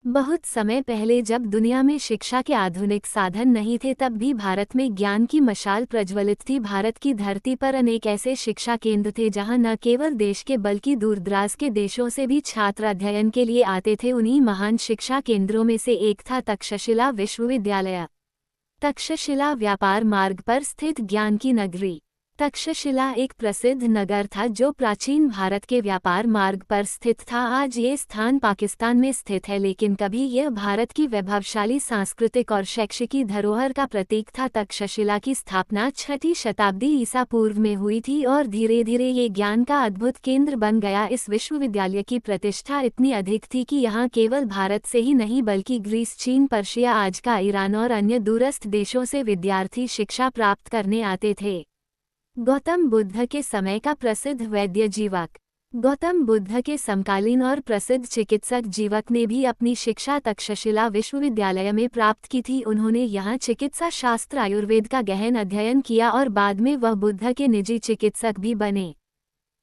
बहुत समय पहले जब दुनिया में शिक्षा के आधुनिक साधन नहीं थे तब भी भारत में ज्ञान की मशाल प्रज्वलित थी। भारत की धरती पर अनेक ऐसे शिक्षा केंद्र थे जहां न केवल देश के बल्कि दूरदराज के देशों से भी छात्र अध्ययन के लिए आते थे। उन्हीं महान शिक्षा केंद्रों में से एक था तक्षशिला विश्वविद्यालय। तक्षशिला व्यापार मार्ग पर स्थित ज्ञान की नगरी। तक्षशिला एक प्रसिद्ध नगर था जो प्राचीन भारत के व्यापार मार्ग पर स्थित था। आज ये स्थान पाकिस्तान में स्थित है, लेकिन कभी यह भारत की वैभवशाली सांस्कृतिक और शैक्षिक धरोहर का प्रतीक था। तक्षशिला की स्थापना 6वीं शताब्दी ईसा पूर्व में हुई थी और धीरे धीरे ये ज्ञान का अद्भुत केंद्र बन गया। इस विश्वविद्यालय की प्रतिष्ठा इतनी अधिक थी कि यहाँ केवल भारत से ही नहीं बल्कि ग्रीस, चीन, पर्शिया, आज का ईरान और अन्य दूरस्थ देशों से विद्यार्थी शिक्षा प्राप्त करने आते थे। गौतम बुद्ध के समय का प्रसिद्ध वैद्य जीवक। गौतम बुद्ध के समकालीन और प्रसिद्ध चिकित्सक जीवक ने भी अपनी शिक्षा तक्षशिला विश्वविद्यालय में प्राप्त की थी। उन्होंने यहाँ चिकित्सा शास्त्र, आयुर्वेद का गहन अध्ययन किया और बाद में वह बुद्ध के निजी चिकित्सक भी बने।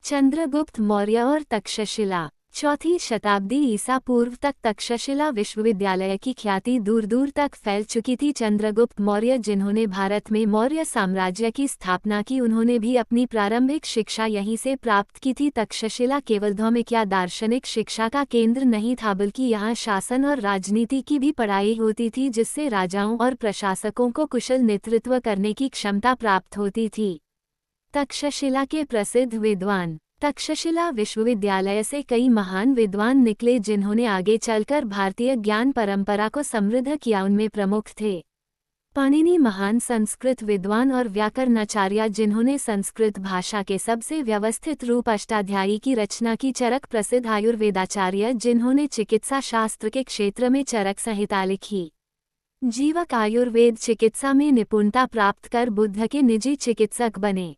चंद्रगुप्त मौर्य और तक्षशिला। 4वीं शताब्दी ईसा पूर्व तक तक्षशिला विश्वविद्यालय की ख्याति दूर दूर तक फैल चुकी थी। चंद्रगुप्त मौर्य, जिन्होंने भारत में मौर्य साम्राज्य की स्थापना की, उन्होंने भी अपनी प्रारंभिक शिक्षा यहीं से प्राप्त की थी। तक्षशिला केवल धार्मिक या दार्शनिक शिक्षा का केंद्र नहीं था बल्कि यहाँ शासन और राजनीति की भी पढ़ाई होती थी, जिससे राजाओं और प्रशासकों को कुशल नेतृत्व करने की क्षमता प्राप्त होती थी। तक्षशिला के प्रसिद्ध विद्वान। तक्षशिला विश्वविद्यालय से कई महान विद्वान निकले जिन्होंने आगे चलकर भारतीय ज्ञान परंपरा को समृद्ध किया। उनमें प्रमुख थे पाणिनि, महान संस्कृत विद्वान और व्याकरणाचार्य, जिन्होंने संस्कृत भाषा के सबसे व्यवस्थित रूप अष्टाध्यायी की रचना की। चरक, प्रसिद्ध आयुर्वेदाचार्य, जिन्होंने चिकित्सा शास्त्र के क्षेत्र में चरक संहिता लिखी। जीवक, आयुर्वेद चिकित्सा में निपुणता प्राप्त कर बुद्ध के निजी चिकित्सक बने।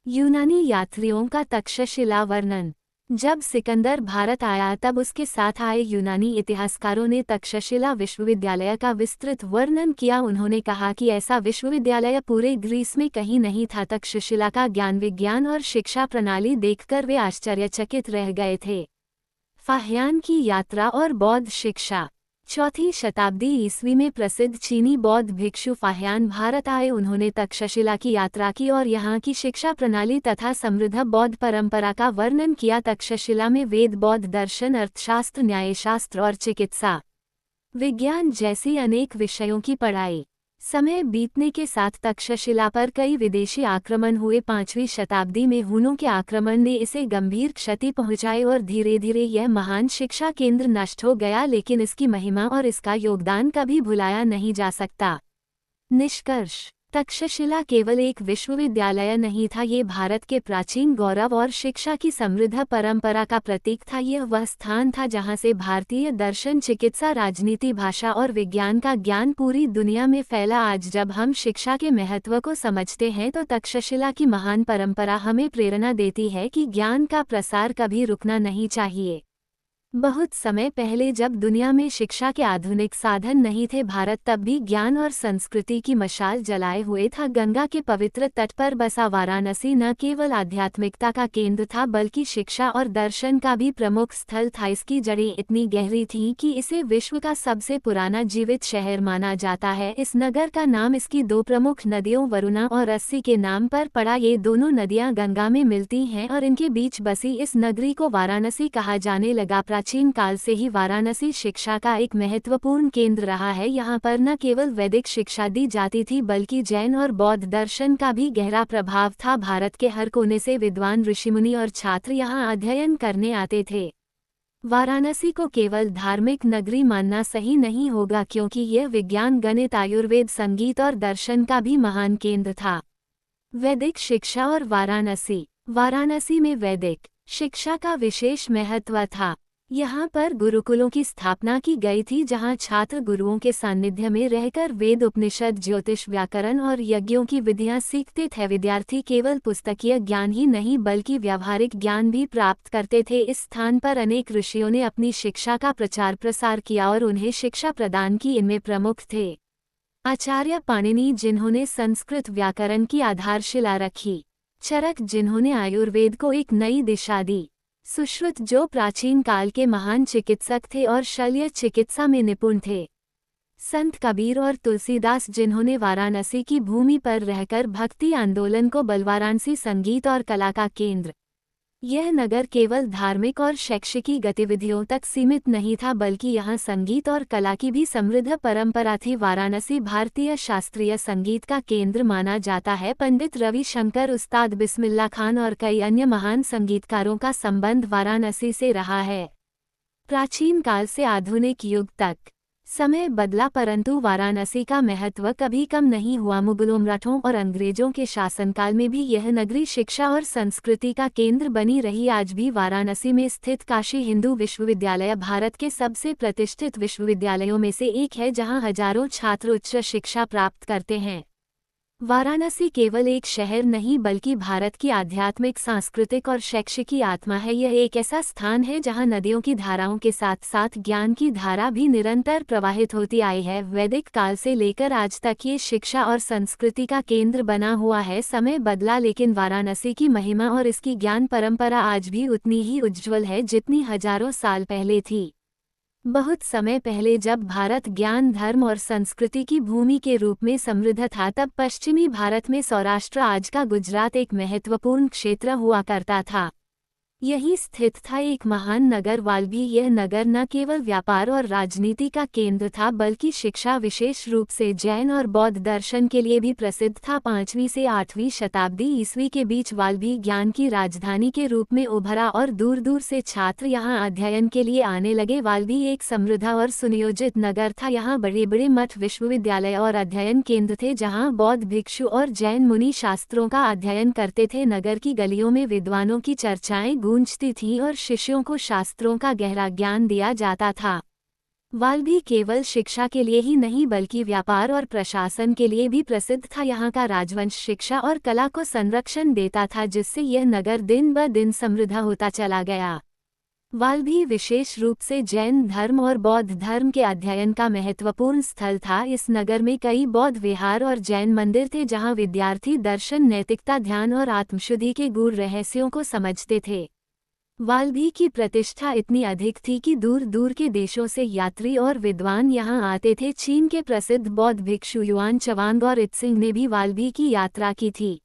यूनानी यात्रियों का तक्षशिला वर्णन। जब सिकंदर भारत आया तब उसके साथ आए यूनानी इतिहासकारों ने तक्षशिला विश्वविद्यालय का विस्तृत वर्णन किया। उन्होंने कहा कि ऐसा विश्वविद्यालय पूरे ग्रीस में कहीं नहीं था। तक्षशिला का ज्ञान, विज्ञान और शिक्षा प्रणाली देखकर वे आश्चर्यचकित रह गए थे। फाह्यान की यात्रा और बौद्ध शिक्षा। 4वीं शताब्दी ईस्वी में प्रसिद्ध चीनी बौद्ध भिक्षु फाह्यान भारत आए। उन्होंने तक्षशिला की यात्रा की और यहाँ की शिक्षा प्रणाली तथा समृद्ध बौद्ध परंपरा का वर्णन किया। तक्षशिला में वेद, बौद्ध दर्शन, अर्थशास्त्र, न्यायशास्त्र और चिकित्सा विज्ञान जैसी अनेक विषयों की पढ़ाई। समय बीतने के साथ तक्षशिला पर कई विदेशी आक्रमण हुए। 5वीं शताब्दी में हुनों के आक्रमण ने इसे गंभीर क्षति पहुंचाई और धीरे धीरे यह महान शिक्षा केंद्र नष्ट हो गया, लेकिन इसकी महिमा और इसका योगदान कभी भुलाया नहीं जा सकता। निष्कर्ष। तक्षशिला केवल एक विश्वविद्यालय नहीं था, ये भारत के प्राचीन गौरव और शिक्षा की समृद्ध परंपरा का प्रतीक था। यह वह स्थान था जहां से भारतीय दर्शन, चिकित्सा, राजनीति, भाषा और विज्ञान का ज्ञान पूरी दुनिया में फैला। आज जब हम शिक्षा के महत्व को समझते हैं तो तक्षशिला की महान परंपरा हमें प्रेरणा देती है कि ज्ञान का प्रसार कभी रुकना नहीं चाहिए। बहुत समय पहले जब दुनिया में शिक्षा के आधुनिक साधन नहीं थे, भारत तब भी ज्ञान और संस्कृति की मशाल जलाए हुए था। गंगा के पवित्र तट पर बसा वाराणसी न केवल आध्यात्मिकता का केंद्र था बल्कि शिक्षा और दर्शन का भी प्रमुख स्थल था। इसकी जड़ें इतनी गहरी थीं कि इसे विश्व का सबसे पुराना जीवित शहर माना जाता है। इस नगर का नाम इसकी दो प्रमुख नदियों वरुणा और अस्सी के नाम पर पड़ा। ये दोनों नदियां गंगा में मिलती हैं और इनके बीच बसी इस नगरी को वाराणसी कहा जाने लगा। प्राचीन काल से ही वाराणसी शिक्षा का एक महत्वपूर्ण केंद्र रहा है। यहाँ पर न केवल वैदिक शिक्षा दी जाती थी बल्कि जैन और बौद्ध दर्शन का भी गहरा प्रभाव था। भारत के हर कोने से विद्वान, ऋषिमुनि और छात्र यहाँ अध्ययन करने आते थे। वाराणसी को केवल धार्मिक नगरी मानना सही नहीं होगा क्योंकि यह विज्ञान, गणित, आयुर्वेद, संगीत और दर्शन का भी महान केंद्र था। वैदिक शिक्षा और वाराणसी। वाराणसी में वैदिक शिक्षा का विशेष महत्व था। यहाँ पर गुरुकुलों की स्थापना की गई थी जहाँ छात्र गुरुओं के सानिध्य में रहकर वेद, उपनिषद, ज्योतिष, व्याकरण और यज्ञों की विधियाँ सीखते थे। विद्यार्थी केवल पुस्तकीय ज्ञान ही नहीं बल्कि व्यावहारिक ज्ञान भी प्राप्त करते थे। इस स्थान पर अनेक ऋषियों ने अपनी शिक्षा का प्रचार प्रसार किया और उन्हें शिक्षा प्रदान की। इनमें प्रमुख थे आचार्य पाणिनि, जिन्होंने संस्कृत व्याकरण की आधारशिला रखी। चरक, जिन्होंने आयुर्वेद को एक नई दिशा दी। सुश्रुत जो प्राचीन काल के महान चिकित्सक थे और शल्य चिकित्सा में निपुण थे। संत कबीर और तुलसीदास जिन्होंने वाराणसी की भूमि पर रहकर भक्ति आंदोलन को वाराणसी संगीत और कला का केंद्र। यह नगर केवल धार्मिक और शैक्षिकी गतिविधियों तक सीमित नहीं था बल्कि यहाँ संगीत और कला की भी समृद्ध परंपरा थी। वाराणसी भारतीय शास्त्रीय संगीत का केंद्र माना जाता है। पंडित रविशंकर, उस्ताद बिस्मिल्लाह खान और कई अन्य महान संगीतकारों का संबंध वाराणसी से रहा है। प्राचीन काल से आधुनिक युग तक समय बदला परंतु वाराणसी का महत्व कभी कम नहीं हुआ। मुगलों, मराठों और अंग्रेजों के शासनकाल में भी यह नगरी शिक्षा और संस्कृति का केंद्र बनी रही। आज भी वाराणसी में स्थित काशी हिंदू विश्वविद्यालय भारत के सबसे प्रतिष्ठित विश्वविद्यालयों में से एक है, जहां हजारों छात्र उच्च शिक्षा प्राप्त करते हैं। वाराणसी केवल एक शहर नहीं बल्कि भारत की आध्यात्मिक, सांस्कृतिक और शैक्षिकी आत्मा है। यह एक ऐसा स्थान है जहां नदियों की धाराओं के साथ साथ ज्ञान की धारा भी निरंतर प्रवाहित होती आई है। वैदिक काल से लेकर आज तक ये शिक्षा और संस्कृति का केंद्र बना हुआ है। समय बदला लेकिन वाराणसी की महिमा और इसकी ज्ञान परंपरा आज भी उतनी ही उज्ज्वल है जितनी हजारों साल पहले थी। बहुत समय पहले जब भारत ज्ञान, धर्म और संस्कृति की भूमि के रूप में समृद्ध था, तब पश्चिमी भारत में सौराष्ट्र, आज का गुजरात, एक महत्वपूर्ण क्षेत्र हुआ करता था। यही स्थित था एक महान नगर वाल्भी। यह नगर न केवल व्यापार और राजनीति का केंद्र था बल्कि शिक्षा, विशेष रूप से जैन और बौद्ध दर्शन के लिए भी प्रसिद्ध था। 5वीं से 8वीं शताब्दी ईस्वी के बीच वाल्भी ज्ञान की राजधानी के रूप में उभरा और दूर दूर से छात्र यहाँ अध्ययन के लिए आने लगे। वाल्भी एक समृद्ध और सुनियोजित नगर था। यहाँ बड़े बड़े मठ, विश्वविद्यालय और अध्ययन केंद्र थे जहाँ बौद्ध भिक्षु और जैन मुनि शास्त्रों का अध्ययन करते थे। नगर की गलियों में विद्वानों की चर्चाएं गूंजती थीं और शिष्यों को शास्त्रों का गहरा ज्ञान दिया जाता था। वाल्भी केवल शिक्षा के लिए ही नहीं बल्कि व्यापार और प्रशासन के लिए भी प्रसिद्ध था। यहाँ का राजवंश शिक्षा और कला को संरक्षण देता था, जिससे यह नगर दिन ब दिन समृद्ध होता चला गया। वाल्भी विशेष रूप से जैन धर्म और बौद्ध धर्म के अध्ययन का महत्वपूर्ण स्थल था। इस नगर में कई बौद्ध विहार और जैन मंदिर थे जहाँ विद्यार्थी दर्शन, नैतिकता, ध्यान और आत्मशुद्धि के गूढ़ रहस्यों को समझते थे। वाल्भी की प्रतिष्ठा इतनी अधिक थी कि दूर दूर के देशों से यात्री और विद्वान यहाँ आते थे। चीन के प्रसिद्ध बौद्ध भिक्षु युआन चवांग और इत्सिंग ने भी वाल्भी की यात्रा की थी।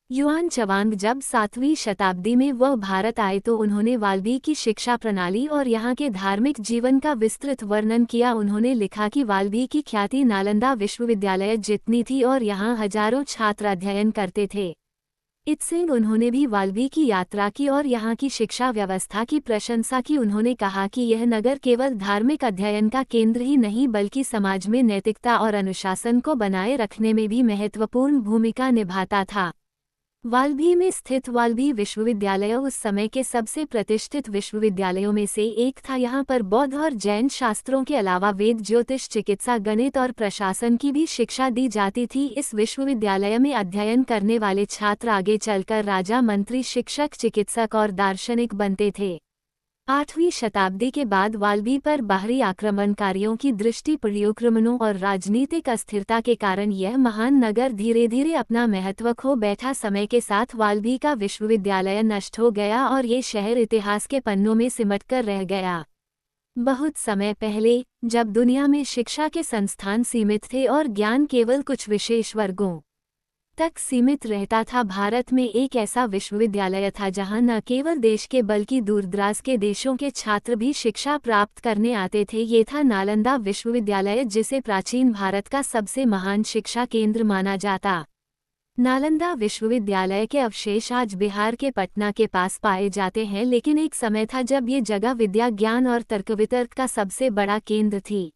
युआन चवांग जब 7वीं शताब्दी में वह भारत आए तो उन्होंने वाल्भी की शिक्षा प्रणाली और यहाँ के धार्मिक जीवन का विस्तृत वर्णन किया। उन्होंने लिखा कि वाल्भी की ख्याति नालंदा विश्वविद्यालय जितनी थी और यहाँ हजारों छात्र अध्ययन करते थे। इत्सिंग, उन्होंने भी वाल्भी की यात्रा की और यहाँ की शिक्षा व्यवस्था की प्रशंसा की। उन्होंने कहा कि यह नगर केवल धार्मिक अध्ययन का केंद्र ही नहीं बल्कि समाज में नैतिकता और अनुशासन को बनाए रखने में भी महत्वपूर्ण भूमिका निभाता था। वाल्भी में स्थित वाल्भी विश्वविद्यालय उस समय के सबसे प्रतिष्ठित विश्वविद्यालयों में से एक था। यहाँ पर बौद्ध और जैन शास्त्रों के अलावा वेद, ज्योतिष, चिकित्सा, गणित और प्रशासन की भी शिक्षा दी जाती थी। इस विश्वविद्यालय में अध्ययन करने वाले छात्र आगे चलकर राजा, मंत्री, शिक्षक, चिकित्सक और दार्शनिक बनते थे। 8वीं शताब्दी के बाद वाल्भी पर बाहरी आक्रमणकारियों की दृष्टि, परिक्रमणों और राजनीतिक अस्थिरता के कारण यह महान नगर धीरे धीरे अपना महत्व खो बैठा। समय के साथ वाल्भी का विश्वविद्यालय नष्ट हो गया और ये शहर इतिहास के पन्नों में सिमटकर रह गया। बहुत समय पहले, जब दुनिया में शिक्षा के संस्थान सीमित थे और ज्ञान केवल कुछ विशेष वर्गों तक सीमित रहता था, भारत में एक ऐसा विश्वविद्यालय था जहां न केवल देश के बल्कि दूरदराज के देशों के छात्र भी शिक्षा प्राप्त करने आते थे। ये था नालंदा विश्वविद्यालय, जिसे प्राचीन भारत का सबसे महान शिक्षा केंद्र माना जाता। नालंदा विश्वविद्यालय के अवशेष आज बिहार के पटना के पास पाए जाते हैं, लेकिन एक समय था जब ये जगह विद्या, ज्ञान और तर्क वितर्क का सबसे बड़ा केंद्र थी।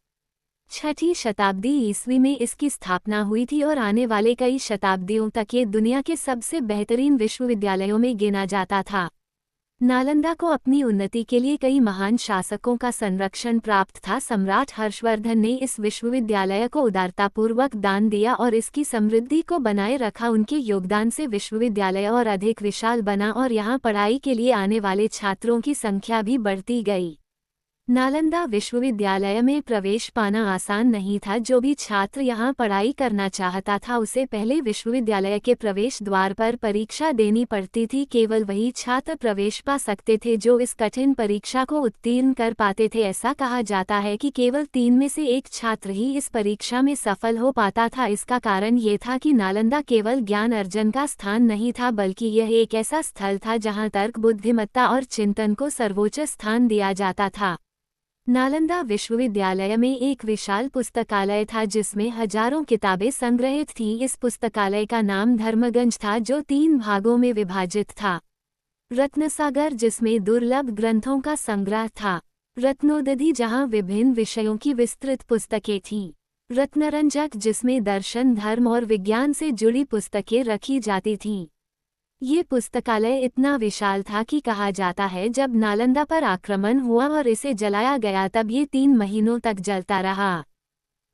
6ठी शताब्दी ईस्वी में इसकी स्थापना हुई थी और आने वाले कई शताब्दियों तक ये दुनिया के सबसे बेहतरीन विश्वविद्यालयों में गिना जाता था। नालंदा को अपनी उन्नति के लिए कई महान शासकों का संरक्षण प्राप्त था। सम्राट हर्षवर्धन ने इस विश्वविद्यालय को उदारतापूर्वक दान दिया और इसकी समृद्धि को बनाए रखा। उनके योगदान से विश्वविद्यालय और अधिक विशाल बना और यहाँ पढ़ाई के लिए आने वाले छात्रों की संख्या भी बढ़ती गई। नालंदा विश्वविद्यालय में प्रवेश पाना आसान नहीं था। जो भी छात्र यहाँ पढ़ाई करना चाहता था उसे पहले विश्वविद्यालय के प्रवेश द्वार पर परीक्षा देनी पड़ती थी। केवल वही छात्र प्रवेश पा सकते थे जो इस कठिन परीक्षा को उत्तीर्ण कर पाते थे। ऐसा कहा जाता है कि केवल 3 में से एक छात्र ही इस परीक्षा में सफल हो पाता था। इसका कारण ये था कि नालंदा केवल ज्ञान अर्जन का स्थान नहीं था, बल्कि यह एक ऐसा स्थल था जहाँ तर्क, बुद्धिमत्ता और चिंतन को सर्वोच्च स्थान दिया जाता था। नालंदा विश्वविद्यालय में एक विशाल पुस्तकालय था जिसमें हजारों किताबें संग्रहित थीं। इस पुस्तकालय का नाम धर्मगंज था जो 3 भागों में विभाजित था। रत्नसागर जिसमें दुर्लभ ग्रंथों का संग्रह था। रत्नोदधि जहां विभिन्न विषयों की विस्तृत पुस्तकें थीं। रत्नरंजक जिसमें दर्शन, धर्म और विज्ञान से जुड़ी पुस्तकें रखी जाती थीं। ये पुस्तकालय इतना विशाल था कि कहा जाता है जब नालंदा पर आक्रमण हुआ और इसे जलाया गया तब ये 3 महीनों तक जलता रहा।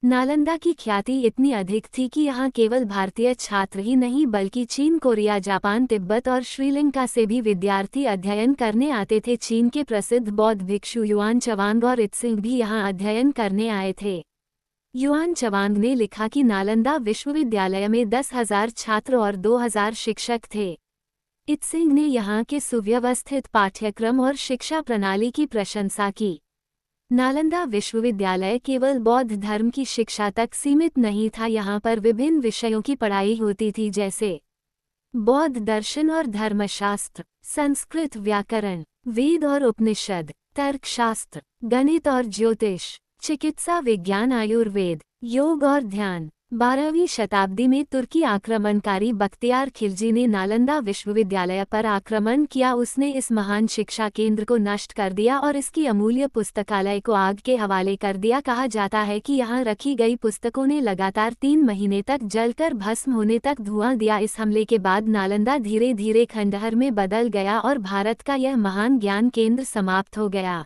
नालंदा की ख्याति इतनी अधिक थी कि यहाँ केवल भारतीय छात्र ही नहीं बल्कि चीन, कोरिया, जापान, तिब्बत और श्रीलंका से भी विद्यार्थी अध्ययन करने आते थे। चीन के प्रसिद्ध बौद्ध भिक्षु युआन चवांग और इत्सिंग भी यहाँ अध्ययन करने आए थे। युआन चवांग ने लिखा कि नालंदा विश्वविद्यालय में 10,000 छात्र और 2,000 शिक्षक थे। इत्सिंग ने यहाँ के सुव्यवस्थित पाठ्यक्रम और शिक्षा प्रणाली की प्रशंसा की। नालंदा विश्वविद्यालय केवल बौद्ध धर्म की शिक्षा तक सीमित नहीं था। यहाँ पर विभिन्न विषयों की पढ़ाई होती थी जैसे बौद्ध दर्शन और धर्मशास्त्र, संस्कृत व्याकरण, वेद और उपनिषद, तर्कशास्त्र, गणित और ज्योतिष, चिकित्सा विज्ञान, आयुर्वेद, योग और ध्यान। 12वीं शताब्दी में तुर्की आक्रमणकारी बख्तियार खिलजी ने नालंदा विश्वविद्यालय पर आक्रमण किया। उसने इस महान शिक्षा केंद्र को नष्ट कर दिया और इसकी अमूल्य पुस्तकालय को आग के हवाले कर दिया। कहा जाता है कि यहाँ रखी गई पुस्तकों ने लगातार 3 महीने तक जलकर भस्म होने तक धुआं दिया। इस हमले के बाद नालंदा धीरे धीरे खंडहर में बदल गया और भारत का यह महान ज्ञान केंद्र समाप्त हो गया।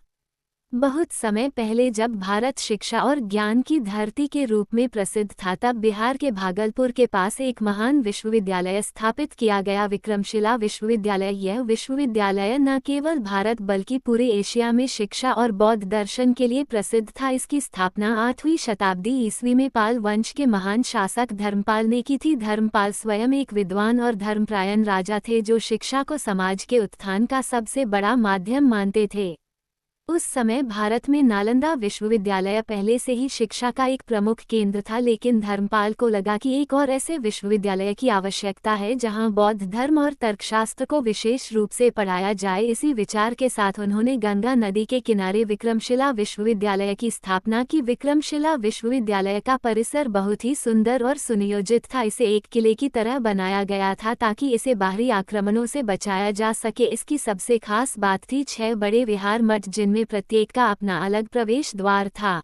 बहुत समय पहले जब भारत शिक्षा और ज्ञान की धरती के रूप में प्रसिद्ध था तब बिहार के भागलपुर के पास एक महान विश्वविद्यालय स्थापित किया गया, विक्रमशिला विश्वविद्यालय। यह विश्वविद्यालय न केवल भारत बल्कि पूरे एशिया में शिक्षा और बौद्ध दर्शन के लिए प्रसिद्ध था। इसकी स्थापना 8वीं शताब्दी ईस्वी में पाल वंश के महान शासक धर्मपाल ने की थी। धर्मपाल स्वयं एक विद्वान और धर्मपरायण राजा थे जो शिक्षा को समाज के उत्थान का सबसे बड़ा माध्यम मानते थे। उस समय भारत में नालंदा विश्वविद्यालय पहले से ही शिक्षा का एक प्रमुख केंद्र था, लेकिन धर्मपाल को लगा कि एक और ऐसे विश्वविद्यालय की आवश्यकता है जहां बौद्ध धर्म और तर्कशास्त्र को विशेष रूप से पढ़ाया जाए। इसी विचार के साथ उन्होंने गंगा नदी के किनारे विक्रमशिला विश्वविद्यालय की स्थापना की। विक्रमशिला विश्वविद्यालय का परिसर बहुत ही सुंदर और सुनियोजित था। इसे एक किले की तरह बनाया गया था ताकि इसे बाहरी आक्रमणों से बचाया जा सके। इसकी सबसे खास बात थी 6 बड़े विहार मठ जिनमें प्रत्येक का अपना अलग प्रवेश द्वार था।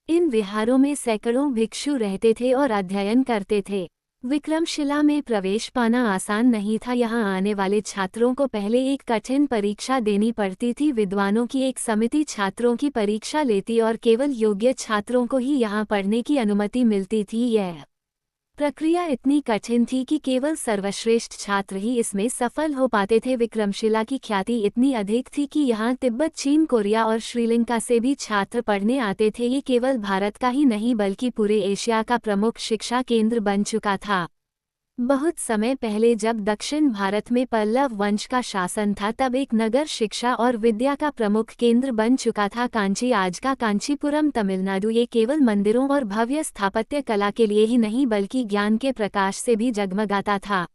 इन विहारों में सैकड़ों भिक्षु रहते थे और अध्ययन करते थे। विक्रमशिला में प्रवेश पाना आसान नहीं था। यहाँ आने वाले छात्रों को पहले एक कठिन परीक्षा देनी पड़ती थी। विद्वानों की एक समिति छात्रों की परीक्षा लेती और केवल योग्य छात्रों को ही यहाँ पढ़ने की अनुमति मिलती थी। यह प्रक्रिया इतनी कठिन थी कि केवल सर्वश्रेष्ठ छात्र ही इसमें सफल हो पाते थे। विक्रमशिला की ख्याति इतनी अधिक थी कि यहाँ तिब्बत, चीन, कोरिया और श्रीलंका से भी छात्र पढ़ने आते थे। ये केवल भारत का ही नहीं बल्कि पूरे एशिया का प्रमुख शिक्षा केंद्र बन चुका था। बहुत समय पहले जब दक्षिण भारत में पल्लव वंश का शासन था तब एक नगर शिक्षा और विद्या का प्रमुख केंद्र बन चुका था। कांची, आज का कांचीपुरम, तमिलनाडु, ये केवल मंदिरों और भव्य स्थापत्य कला के लिए ही नहीं बल्कि ज्ञान के प्रकाश से भी जगमगाता था।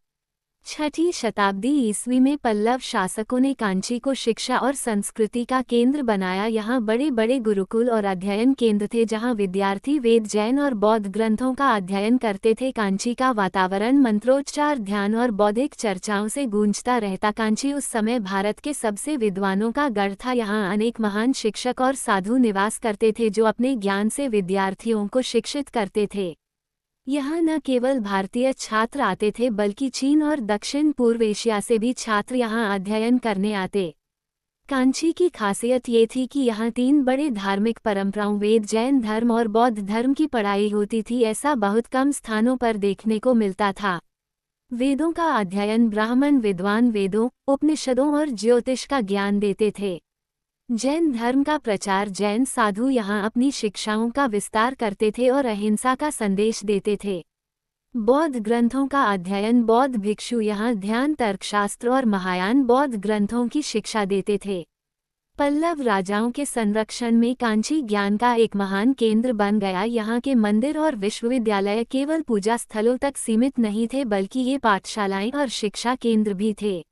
6ठी शताब्दी ईस्वी में पल्लव शासकों ने कांची को शिक्षा और संस्कृति का केंद्र बनाया। यहाँ बड़े बड़े गुरुकुल और अध्ययन केंद्र थे जहाँ विद्यार्थी वेद, जैन और बौद्ध ग्रंथों का अध्ययन करते थे। कांची का वातावरण मंत्रोच्चार, ध्यान और बौद्धिक चर्चाओं से गूंजता रहता। कांची उस समय भारत के सबसे विद्वानों का गढ़ था। यहाँ अनेक महान शिक्षक और साधु निवास करते थे जो अपने ज्ञान से विद्यार्थियों को शिक्षित करते थे। यहाँ न केवल भारतीय छात्र आते थे बल्कि चीन और दक्षिण पूर्व एशिया से भी छात्र यहाँ अध्ययन करने आते। कांची की खासियत ये थी कि यहाँ 3 बड़े धार्मिक परंपराओं वेद, जैन धर्म और बौद्ध धर्म की पढ़ाई होती थी। ऐसा बहुत कम स्थानों पर देखने को मिलता था। वेदों का अध्ययन ब्राह्मण विद्वान वेदों, उपनिषदों और ज्योतिष का ज्ञान देते थे। जैन धर्म का प्रचार जैन साधु यहाँ अपनी शिक्षाओं का विस्तार करते थे और अहिंसा का संदेश देते थे। बौद्ध ग्रंथों का अध्ययन बौद्ध भिक्षु यहाँ ध्यान तर्कशास्त्र और महायान बौद्ध ग्रंथों की शिक्षा देते थे। पल्लव राजाओं के संरक्षण में कांची ज्ञान का एक महान केंद्र बन गया। यहाँ के मंदिर और विश्वविद्यालय केवल पूजा स्थलों तक सीमित नहीं थे बल्कि ये पाठशालाएं और शिक्षा केंद्र भी थे।